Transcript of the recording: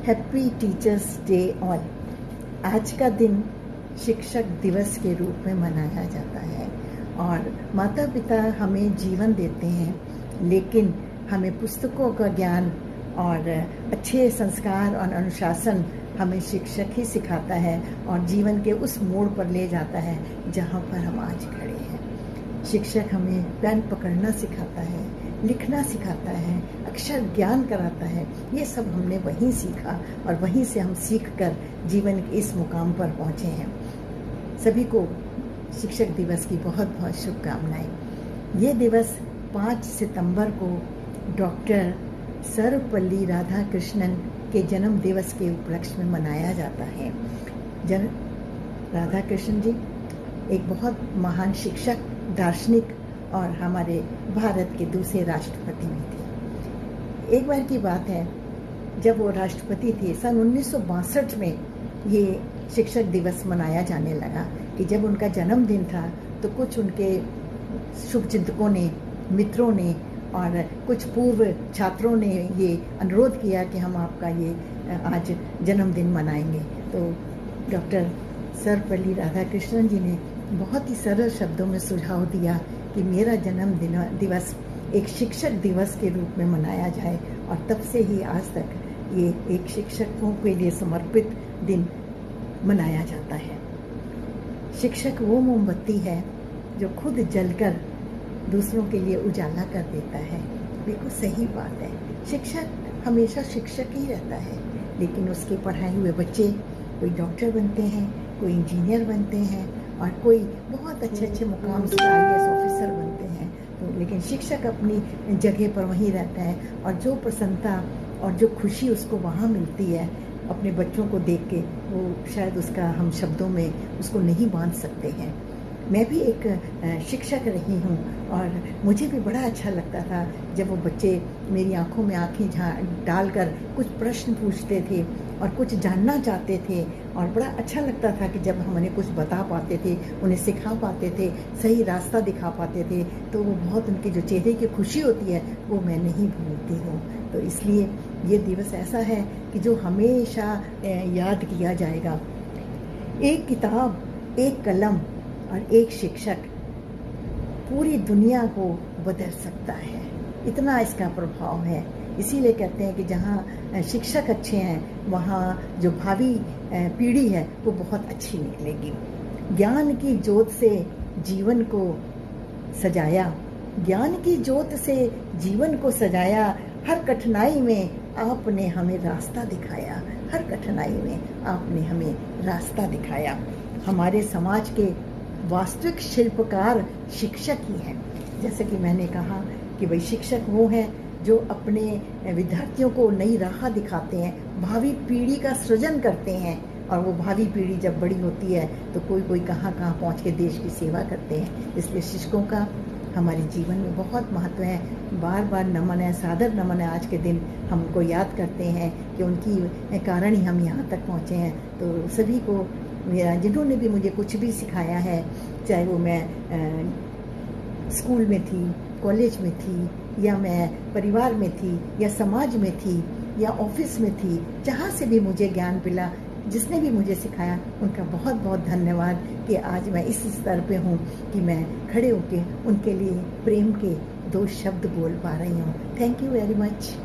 Happy teachers day all. आज का दिन शिक्षक दिवस के रूप में मनाया जाता है और माता पिता हमें जीवन देते हैं, लेकिन हमें पुस्तकों का ज्ञान और अच्छे संस्कार और अनुशासन हमें शिक्षक ही सिखाता है और जीवन के उस मोड़ पर ले जाता है जहाँ पर हम आज खड़े हैं। शिक्षक हमें पेन पकड़ना सिखाता है, लिखना सिखाता है, अक्षर ज्ञान कराता है। ये सब हमने वहीं सीखा और वहीं से हम सीख कर जीवन के इस मुकाम पर पहुँचे हैं। सभी को शिक्षक दिवस की बहुत बहुत शुभकामनाएं। ये दिवस 5 सितंबर को डॉक्टर सर्वपल्ली राधाकृष्णन के जन्म दिवस के उपलक्ष्य में मनाया जाता है। राधाकृष्णन जी एक बहुत महान शिक्षक, दार्शनिक और हमारे भारत के दूसरे राष्ट्रपति भी थे। एक बार की बात है, जब वो राष्ट्रपति थे सन 1962 में ये शिक्षक दिवस मनाया जाने लगा कि जब उनका जन्मदिन था तो कुछ उनके शुभचिंतकों ने, मित्रों ने और कुछ पूर्व छात्रों ने ये अनुरोध किया कि हम आपका ये आज जन्मदिन मनाएंगे। तो डॉक्टर सर्वपल्ली राधाकृष्णन जी ने बहुत ही सरल शब्दों में सुझाव दिया कि मेरा जन्मदिन दिवस एक शिक्षक दिवस के रूप में मनाया जाए, और तब से ही आज तक ये एक शिक्षकों के लिए समर्पित दिन मनाया जाता है। शिक्षक वो मोमबत्ती है जो खुद जलकर दूसरों के लिए उजाला कर देता है। बिल्कुल सही बात है, शिक्षक हमेशा शिक्षक ही रहता है, लेकिन उसके पढ़ाए हुए बच्चे कोई डॉक्टर बनते हैं, कोई इंजीनियर बनते हैं और कोई बहुत अच्छे अच्छे मुकाम से IAS ऑफिसर बनते हैं। तो लेकिन शिक्षक अपनी जगह पर वहीं रहता है और जो प्रसन्नता और जो खुशी उसको वहाँ मिलती है अपने बच्चों को देख के, वो शायद उसका हम शब्दों में उसको नहीं बांध सकते हैं। मैं भी एक शिक्षक रही हूँ और मुझे भी बड़ा अच्छा लगता था जब वो बच्चे मेरी आंखों में आंखें डालकर कुछ प्रश्न पूछते थे और कुछ जानना चाहते थे, और बड़ा अच्छा लगता था कि जब हम उन्हें कुछ बता पाते थे, उन्हें सिखा पाते थे, सही रास्ता दिखा पाते थे, तो वो बहुत उनके जो चेहरे की खुशी होती है वो मैं नहीं भूलती हूँ। तो इसलिए ये दिवस ऐसा है कि जो हमेशा याद किया जाएगा। एक किताब, एक कलम और एक शिक्षक पूरी दुनिया को बदल सकता है, इतना इसका प्रभाव है। इसीलिए कहते हैं कि जहाँ शिक्षक अच्छे हैं वहाँ जो भावी पीढ़ी है वो बहुत अच्छी निकलेगी। ज्ञान की ज्योत से जीवन को सजाया, ज्ञान की ज्योत से जीवन को सजाया, हर कठिनाई में आपने हमें रास्ता दिखाया, हर कठिनाई में आपने हमें रास्ता दिखाया। हमारे समाज के वास्तविक शिल्पकार शिक्षक ही हैं। जैसे कि मैंने कहा कि भाई शिक्षक वो हैं जो अपने विद्यार्थियों को नई राह दिखाते हैं, भावी पीढ़ी का सृजन करते हैं, और वो भावी पीढ़ी जब बड़ी होती है तो कोई कोई कहाँ कहाँ पहुँच के देश की सेवा करते हैं। इसलिए शिक्षकों का हमारे जीवन में बहुत महत्व है। बार बार नमन है, सादर नमन है। आज के दिन हम उनको याद करते हैं कि उनकी कारण ही हम यहाँ तक पहुँचे हैं। तो सभी को मेरा, जिन्होंने भी मुझे कुछ भी सिखाया है, चाहे वो मैं स्कूल में थी, कॉलेज में थी, या मैं परिवार में थी, या समाज में थी, या ऑफिस में थी, जहाँ से भी मुझे ज्ञान मिला, जिसने भी मुझे सिखाया, उनका बहुत बहुत धन्यवाद कि आज मैं इस स्तर पे हूँ कि मैं खड़े होके उनके लिए प्रेम के 2 शब्द बोल पा रही हूँ। Thank you very much.